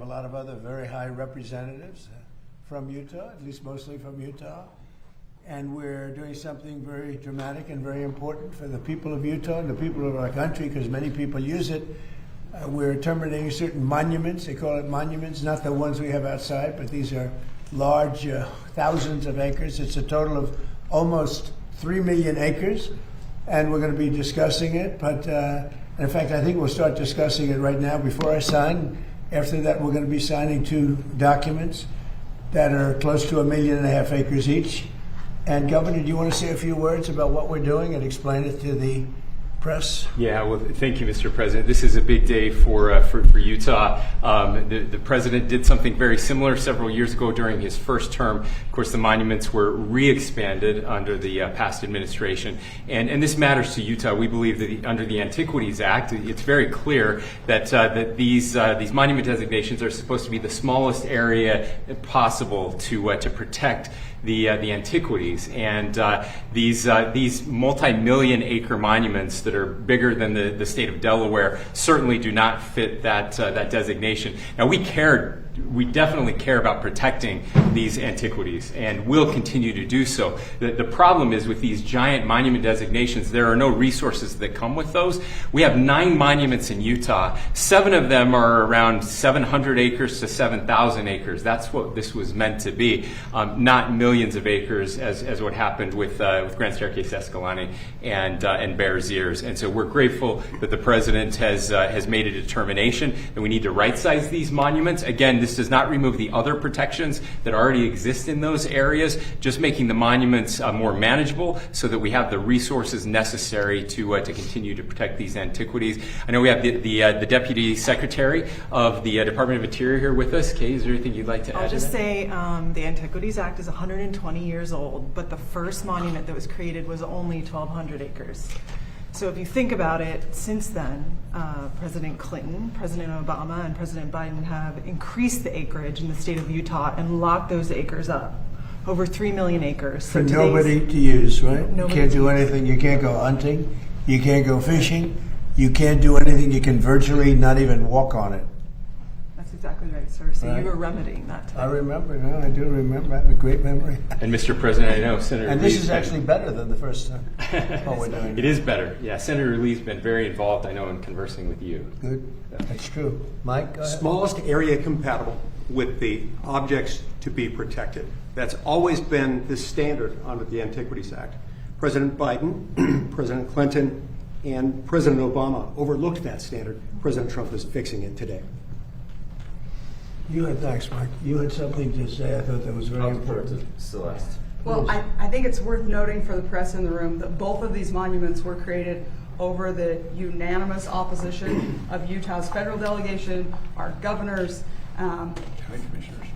A lot of other very high representatives from Utah, at least mostly from Utah. And we're doing something very dramatic and very important for the people of Utah and the people of our country, because many people use it. We're terminating certain monuments. They call it monuments, not the ones we have outside, but these are large, thousands of acres. It's a total of almost 3 million acres, and we're going to be discussing it. But in fact, I think we'll start discussing it right now before I sign. After that, we're going to be signing 2 documents that are close to 1.5 million acres each. And Governor, do you want to say a few words about what we're doing and explain it to the press? Yeah, well, thank you, Mr. President. This is a big day for Utah. The president did something very similar several years ago during his first term. Of course, the monuments were re-expanded under the past administration, and this matters to Utah. We believe that under the Antiquities Act, it's very clear that that these monument designations are supposed to be the smallest area possible to protect the antiquities, and these multi-million acre monuments that are bigger than the state of Delaware certainly do not fit that designation. Now, we definitely care about protecting these antiquities, and will continue to do so. The problem is with these giant monument designations, there are no resources that come with those. We have 9 monuments in Utah. 7 of them are around 700 acres to 7,000 acres. That's what this was meant to be, not millions of acres as what happened with Grand Staircase Escalante and Bears Ears. And so we're grateful that the president has made a determination that we need to right-size these monuments. Again, this does not remove the other protections that already exist in those areas, just making the monuments more manageable so that we have the resources necessary to continue to protect these antiquities. I know we have the Deputy Secretary of the Department of Interior here with us. Kay, is there anything you'd like to add? I'll just say the Antiquities Act is 120 years old, but the first monument that was created was only 1,200 acres. So if you think about it, since then, President Clinton, President Obama, and President Biden have increased the acreage in the state of Utah and locked those acres up. Over 3 million acres. For nobody to use, right? You can't do to anything. You can't go hunting. You can't go fishing. You can't do anything. You can virtually not even walk on it. That's exactly right, sir. So Right. you were remedying that today. I remember. No, I do remember. I have a great memory. And Mr. President, I know Senator And this Lee's is actually better than the first time. What we're doing. It is better. Yeah, Senator Lee's been very involved, I know, in conversing with you. Good. That's true. Mike, go ahead. Smallest area compatible with the objects to be protected. That's always been the standard under the Antiquities Act. President Biden, President Clinton, and President Obama overlooked that standard. President Trump is fixing it today. Thanks, Mike. You had something to say. I thought that was very important. Celeste. Well, I think it's worth noting for the press in the room that both of these monuments were created over the unanimous opposition of Utah's federal delegation, our governors,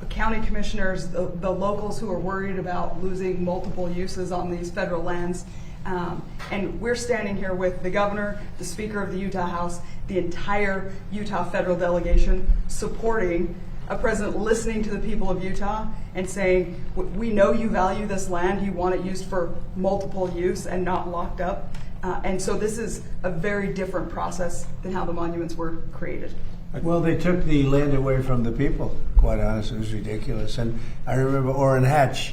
county commissioners, the locals who are worried about losing multiple uses on these federal lands. And we're standing here with the governor, the Speaker of the Utah House, the entire Utah federal delegation supporting a president listening to the people of Utah and saying, we know you value this land, you want it used for multiple use and not locked up. And so this is a very different process than how the monuments were created. Well, they took the land away from the people, quite honestly. It was ridiculous. And I remember Orrin Hatch,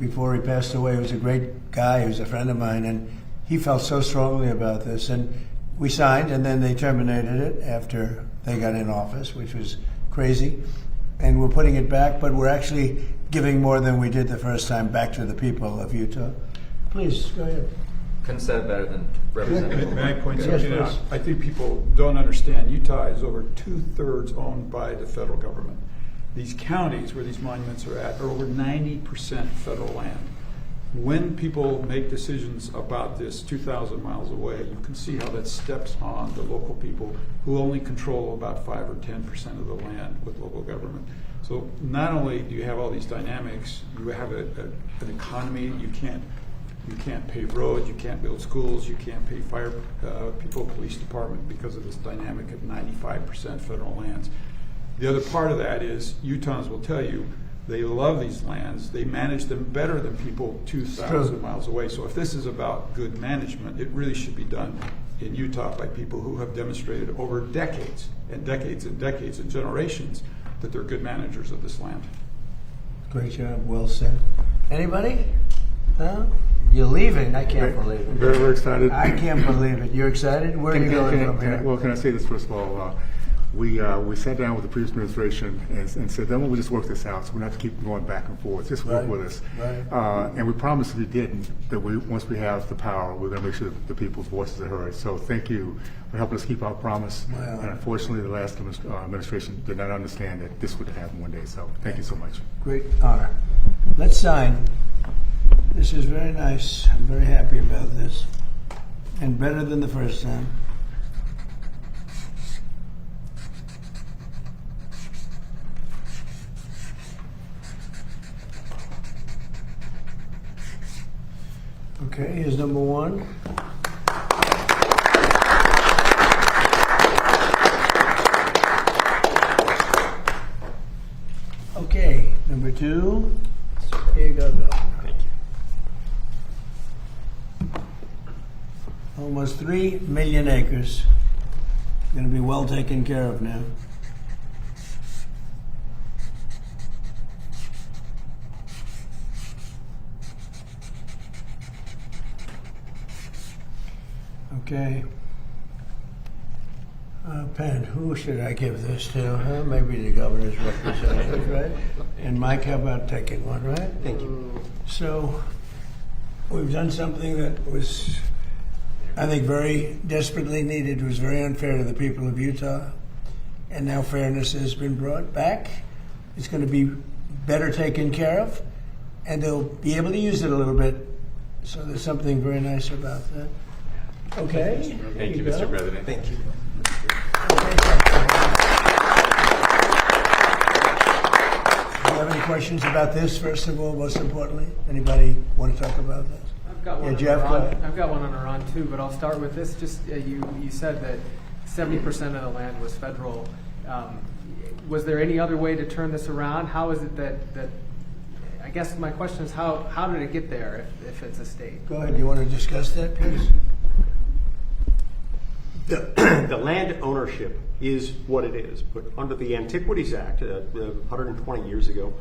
before he passed away, he was a great guy. He was a friend of mine, and he felt so strongly about this. And we signed, and then they terminated it after they got in office, which was crazy. And we're putting it back, but we're actually giving more than we did the first time back to the people of Utah. Please, go ahead. Couldn't say it better than Representative. May I point Yes, something out? please. I think people don't understand. Utah is over 2/3 owned by the federal government. These counties where these monuments are at are over 90% federal land. When people make decisions about this 2,000 miles away, you can see how that steps on the local people who only control about 5 or 10% of the land with local government. So not only do you have all these dynamics, you have an economy. You can't pave roads, you can't build schools, you can't pay fire people, police department, because of this dynamic of 95% federal lands. The other part of that is Utahns will tell you they love these lands. They manage them better than people 2,000 miles away. So if this is about good management, it really should be done in Utah by people who have demonstrated over decades and decades and decades and generations that they're good managers of this land. Great job, well said. Anybody? No? You're leaving? I can't believe it. Very, very excited. I can't believe it. You're excited? Where are you going from here? Well, can I say this first of all? We sat down with the previous administration and said, then we'll just work this out, so we don't have to keep going back and forth. Just work with us. Right. And we promised if we didn't, that once we have the power, we're going to make sure that the people's voices are heard. So thank you for helping us keep our promise. Wow. And unfortunately, the last administration did not understand that this would happen one day. So thank you so much. Great honor. Let's sign. This is very nice. I'm very happy about this. And better than the first time. Okay, here's number one. Okay, number two. Here you go, Bill. Thank you. Almost 3 million acres. Going to be well taken care of now. Okay. Penn, who should I give this to? Huh? Maybe the governor's representative, right? And Mike, how about taking one, right? Thank you. So, we've done something that was, I think, very desperately needed. It was very unfair to the people of Utah. And now fairness has been brought back. It's going to be better taken care of. And they'll be able to use it a little bit. So there's something very nice about that. Okay. Thank you, There Mr. go. President. Thank you. Do you have any questions about this, first of all, most importantly? Anybody want to talk about this? I've got one. Yeah, Jeff, go ahead. I've got one on Iran too, but I'll start with this. Just you said that 70% of the land was federal. Was there any other way to turn this around? How is it that I guess my question is how did it get there if it's a state? Go ahead. You want to discuss that, please? The land ownership is what it is, but under the Antiquities Act, 120 years ago,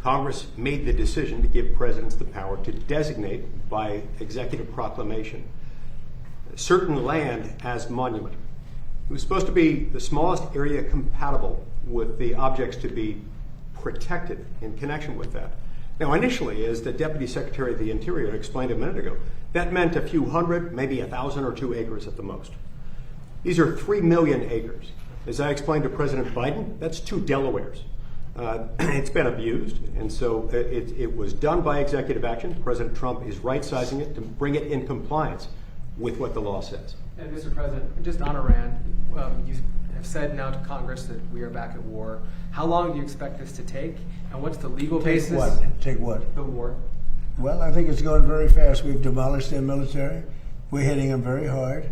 Congress made the decision to give presidents the power to designate by executive proclamation certain land as monument. It was supposed to be the smallest area compatible with the objects to be protected in connection with that. Now, initially, as the Deputy Secretary of the Interior explained a minute ago, that meant a few hundred, maybe 1,000 or 2 acres at the most. These are 3 million acres. As I explained to President Biden, that's 2 Delawares. It's been abused, and so it was done by executive action. President Trump is right-sizing it to bring it in compliance with what the law says. And Mr. President, just on Iran, you have said now to Congress that we are back at war. How long do you expect this to take, and what's the legal basis? Take what? Take what? The war. Well, I think it's going very fast. We've demolished their military. We're hitting them very hard.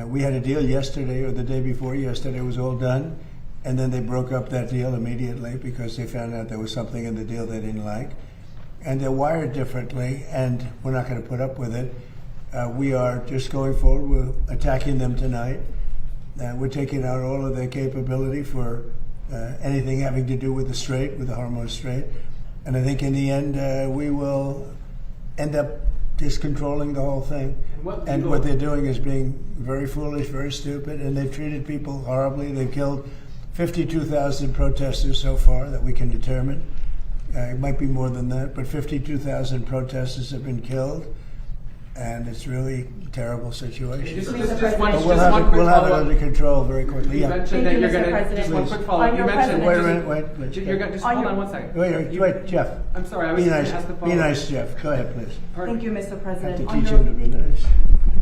We had a deal yesterday or the day before yesterday. It was all done. And then they broke up that deal immediately because they found out there was something in the deal they didn't like. And they're wired differently, and we're not going to put up with it. We are just going forward. We're attacking them tonight. We're taking out all of their capability for anything having to do with the Strait, with the Hormuz Strait. And I think in the end, we will end up just controlling the whole thing. And what they're doing is being very foolish, very stupid, and they've treated people horribly. They've killed 52,000 protesters so far that we can determine. It might be more than that, but 52,000 protesters have been killed, and it's really a terrible situation. Just But one we'll have it follow-up. under control very quickly. You Yeah. mentioned Thank that you, you're Mr. going to, just one President. quick follow-up. On You your mentioned Wait a president- minute, wait. You're going just hold on one second. Wait, Jeff. I'm sorry, I was Be going nice. to ask the Be follow-up. nice, Jeff. Go ahead, please. Pardon? Thank you, Mr. I have President. to On teach your- him to be nice.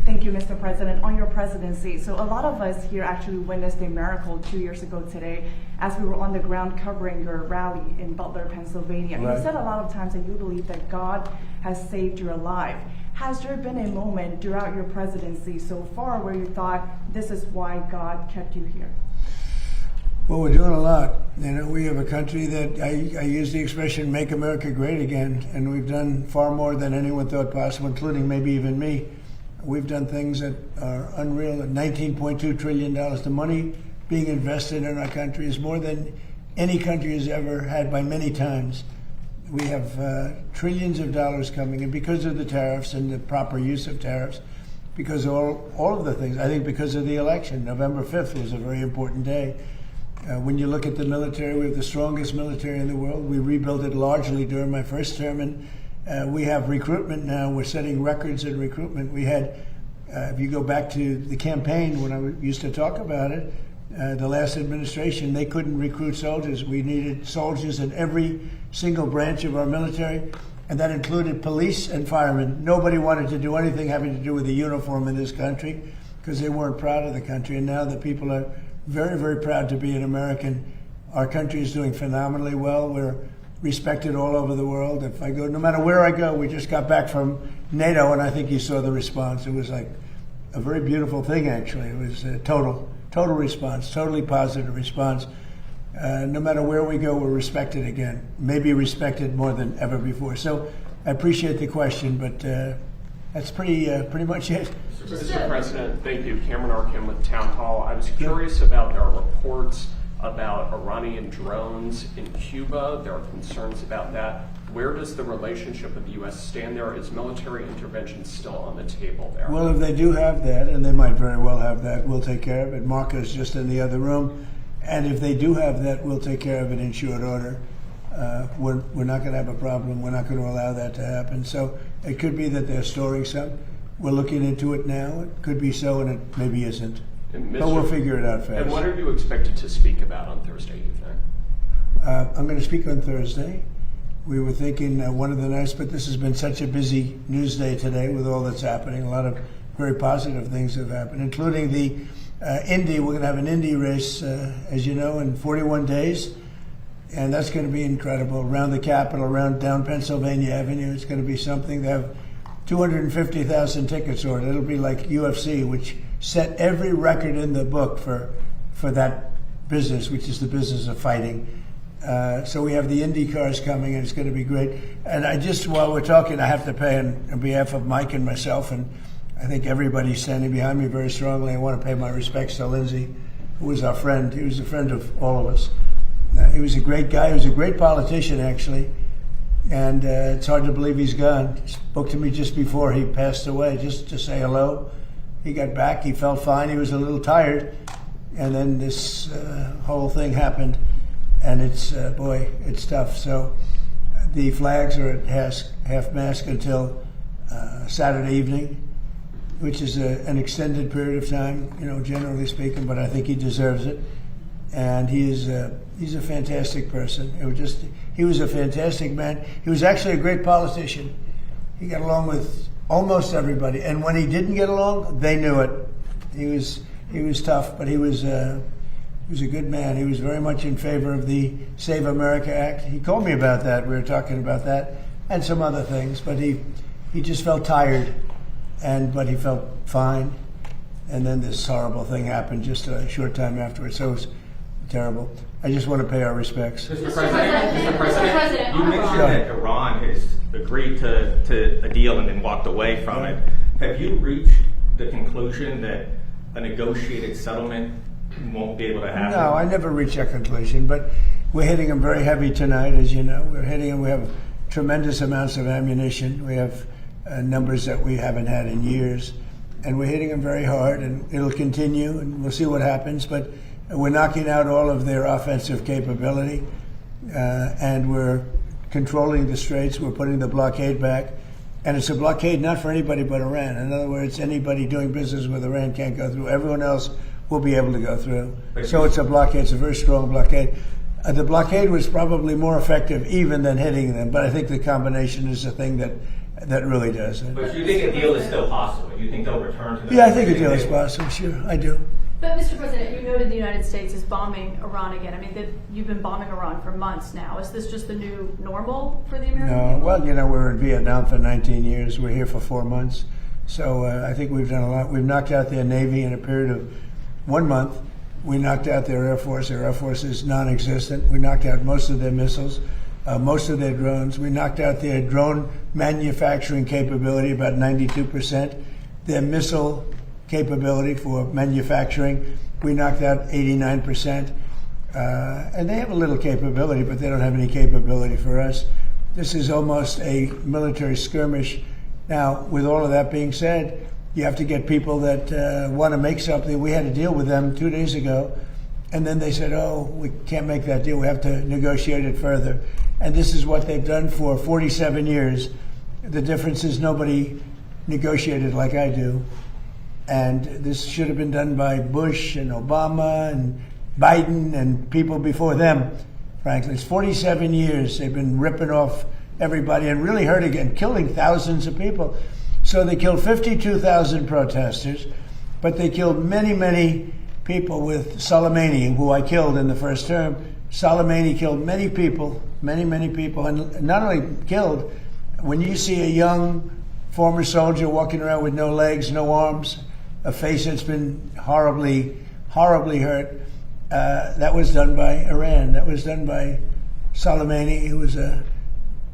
Thank you, Mr. President. On your presidency, so a lot of us here actually witnessed a miracle 2 years ago today as we were on the ground covering your rally in Butler, Pennsylvania. Right. You said a lot of times that you believe that God has saved your life. Has there been a moment throughout your presidency so far where you thought this is why God kept you here? Well, we're doing a lot. You know, we have a country that I use the expression "Make America Great Again," and we've done far more than anyone thought possible, including maybe even me. We've done things that are unreal. $19.2 trillion. The money being invested in our country is more than any country has ever had by many times. We have trillions of dollars coming in because of the tariffs and the proper use of tariffs, because of all of the things. I think because of the election. November 5th was a very important day. When you look at the military, we have the strongest military in the world. We rebuilt it largely during my first term, and we have recruitment now. We're setting records in recruitment. We had, if you go back to the campaign when I used to talk about it, the last administration, they couldn't recruit soldiers. We needed soldiers in every single branch of our military, and that included police and firemen. Nobody wanted to do anything having to do with the uniform in this country because they weren't proud of the country. And now the people are very, very proud to be an American. Our country is doing phenomenally well. We're respected all over the world. If I go, no matter where I go, we just got back from NATO, and I think you saw the response. It was like a very beautiful thing, actually. It was a total response, totally positive response. No matter where we go, we're respected again, maybe respected more than ever before. So I appreciate the question, but that's pretty much it. Mr. President, thank you. Cameron Arkin with Town Hall. I was curious about there are reports about Iranian drones in Cuba. There are concerns about that. Where does the relationship of the U.S. stand there? Is military intervention still on the table there? Well, if they do have that, and they might very well have that, we'll take care of it. Marco's just in the other room. And if they do have that, we'll take care of it in short order. We're not going to have a problem. We're not going to allow that to happen. So it could be that they're storing some. We're looking into it now. It could be so, and it maybe isn't. But we'll figure it out fast. And what are you expected to speak about on Thursday evening? I'm going to speak on Thursday. We were thinking one of the nights, but this has been such a busy news day today with all that's happening. A lot of very positive things have happened, including the Indy. We're going to have an Indy race, as you know, in 41 days. And that's going to be incredible. Around the Capitol, around down Pennsylvania Avenue, it's going to be something. They have 250,000 tickets ordered. It'll be like UFC, which set every record in the book for that business, which is the business of fighting. So we have the Indy cars coming, and it's going to be great. And while we're talking, I have to pay on behalf of Mike and myself, and I think everybody's standing behind me very strongly. I want to pay my respects to Lindsey, who was our friend. He was a friend of all of us. He was a great guy. He was a great politician, actually. And it's hard to believe he's gone. He spoke to me just before he passed away, just to say hello. He got back. He felt fine. He was a little tired. And then this whole thing happened. And it's tough. So the flags are at half-mast until Saturday evening, which is an extended period of time, generally speaking, but I think he deserves it. And he's a fantastic person. He was a fantastic man. He was actually a great politician. He got along with almost everybody. And when he didn't get along, they knew it. He was tough, but he was a good man. He was very much in favor of the Save America Act. He called me about that. We were talking about that and some other things. But he just felt tired, but he felt fine. And then this horrible thing happened just a short time afterwards. So it was terrible. I just want to pay our respects. Mr. President, you mentioned that Iran has agreed to a deal and then walked away from it. Have you reached the conclusion that a negotiated settlement won't be able to happen? No, I never reached that conclusion, but we're hitting them very heavy tonight, as you know. We're hitting them. We have tremendous amounts of ammunition. We have numbers that we haven't had in years, and we're hitting them very hard, and it'll continue, and we'll see what happens, but we're knocking out all of their offensive capability, and we're controlling the straits. We're putting the blockade back, and it's a blockade not for anybody but Iran. In other words, anybody doing business with Iran can't go through. Everyone else will be able to go through. So it's a blockade. It's a very strong blockade. The blockade was probably more effective even than hitting them, but I think the combination is the thing that really does. But you think a deal is still possible? You think they'll return to the... Yeah, I think a deal is possible, sure, I do. But, Mr. President, you noted the United States is bombing Iran again. I mean, you've been bombing Iran for months now. Is this just the new normal for the American people? No, well, we're in Vietnam for 19 years. We're here for 4 months. So I think we've done a lot. We've knocked out their Navy in a period of 1 month. We knocked out their Air Force. Their Air Force is non-existent. We knocked out most of their missiles, most of their drones. We knocked out their drone manufacturing capability, about 92%. Their missile capability for manufacturing, we knocked out 89%. And they have a little capability, but they don't have any capability for us. This is almost a military skirmish. Now, with all of that being said, you have to get people that want to make something. We had a deal with them 2 days ago, and then they said, oh, we can't make that deal. We have to negotiate it further. And this is what they've done for 47 years. The difference is nobody negotiated like I do. And this should have been done by Bush and Obama and Biden and people before them, frankly. It's 47 years they've been ripping off everybody and really hurting and killing thousands of people. So they killed 52,000 protesters, but they killed many, many people with Soleimani, who I killed in the first term. Soleimani killed many people, many people, and not only killed, when you see a young former soldier walking around with no legs, no arms, a face that's been horribly hurt, that was done by Iran. That was done by Soleimani, who was a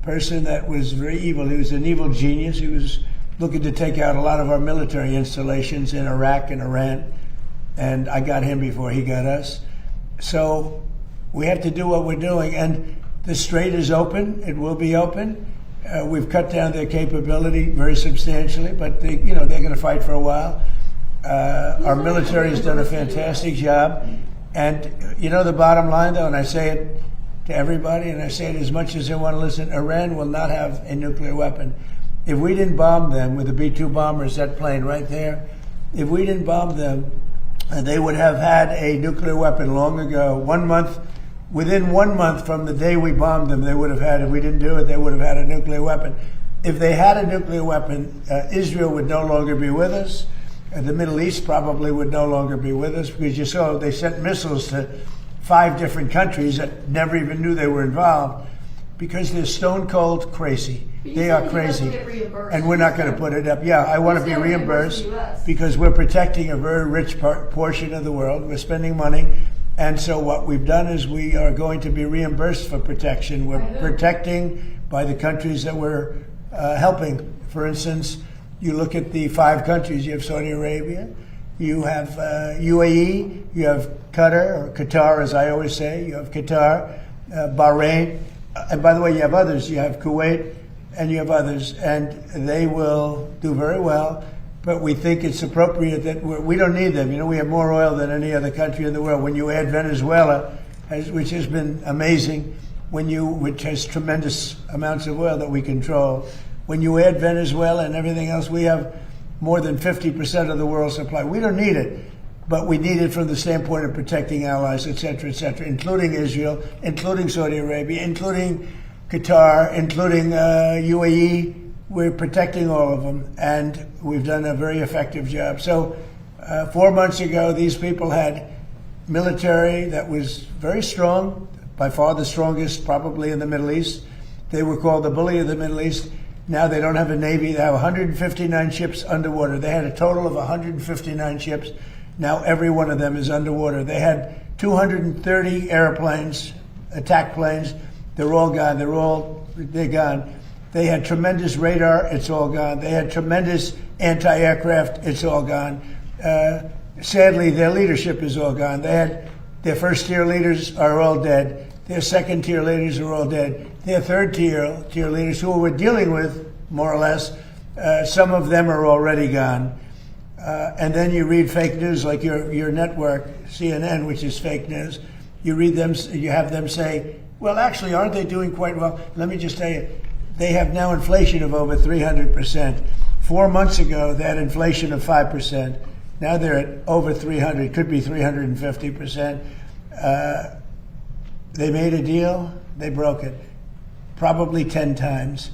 person that was very evil. He was an evil genius. He was looking to take out a lot of our military installations in Iraq and Iran, and I got him before he got us. So we have to do what we're doing, and the strait is open. It will be open. We've cut down their capability very substantially, but they're going to fight for a while. Our military has done a fantastic job, and the bottom line, though, and I say it to everybody, and I say it as much as they want to listen, Iran will not have a nuclear weapon. If we didn't bomb them with the B-2 bombers, that plane right there, if we didn't bomb them, they would have had a nuclear weapon long ago. Within 1 month from the day we bombed them, they would have had, if we didn't do it, they would have had a nuclear weapon. If they had a nuclear weapon, Israel would no longer be with us. The Middle East probably would no longer be with us, because you saw they sent missiles to 5 different countries that never even knew they were involved, because they're stone cold crazy. They are crazy. And we're not going to put it up. Yeah, I want to be reimbursed because we're protecting a very rich portion of the world. We're spending money. And so what we've done is we are going to be reimbursed for protection. We're protecting by the countries that we're helping. For instance, you look at the 5 countries. You have Saudi Arabia, you have UAE, you have Qatar, as I always say, you have Qatar, Bahrain, and by the way, you have others. You have Kuwait, and you have others, and they will do very well. But we think it's appropriate that we don't need them. We have more oil than any other country in the world. When you add Venezuela, which has been amazing, which has tremendous amounts of oil that we control, when you add Venezuela and everything else, we have more than 50% of the world's supply. We don't need it, but we need it from the standpoint of protecting allies, et cetera, including Israel, including Saudi Arabia, including Qatar, including UAE. We're protecting all of them, and we've done a very effective job. So 4 months ago, these people had military that was very strong, by far the strongest probably in the Middle East. They were called the bully of the Middle East. Now they don't have a Navy. They have 159 ships underwater. They had a total of 159 ships. Now every one of them is underwater. They had 230 airplanes, attack planes. They're all gone. They're gone. They had tremendous radar. It's all gone. They had tremendous anti-aircraft. It's all gone. Sadly, their leadership is all gone. They had their first-tier leaders are all dead. Their second-tier leaders are all dead. Their third-tier leaders, who we're dealing with, more or less, some of them are already gone. And then you read fake news like your network, CNN, which is fake news. You read them, you have them say, well, actually, aren't they doing quite well? Let me just tell you, they have now inflation of over 300%. 4 months ago, they had inflation of 5%. Now they're at over 300, could be 350%. They made a deal, they broke it, probably 10 times.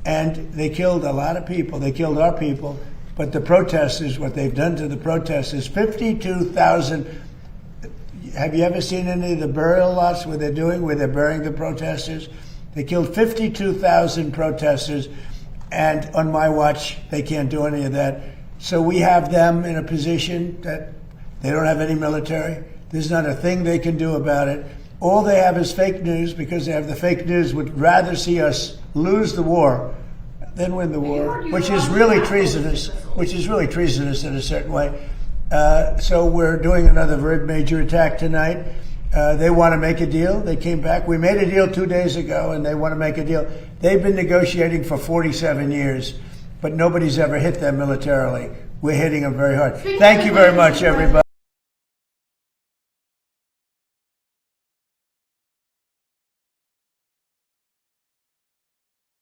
And they killed a lot of people. They killed our people. But the protesters, what they've done to the protesters, 52,000. Have you ever seen any of the burial lots where they're burying the protesters? They killed 52,000 protesters, and on my watch, they can't do any of that. So we have them in a position that they don't have any military. There's not a thing they can do about it. All they have is fake news, because they have the fake news, would rather see us lose the war than win the war, which is really treasonous, in a certain way. So we're doing another very major attack tonight. They want to make a deal. They came back. We made a deal 2 days ago, and they want to make a deal. They've been negotiating for 47 years, but nobody's ever hit them militarily. We're hitting them very hard. Thank you very much, everybody.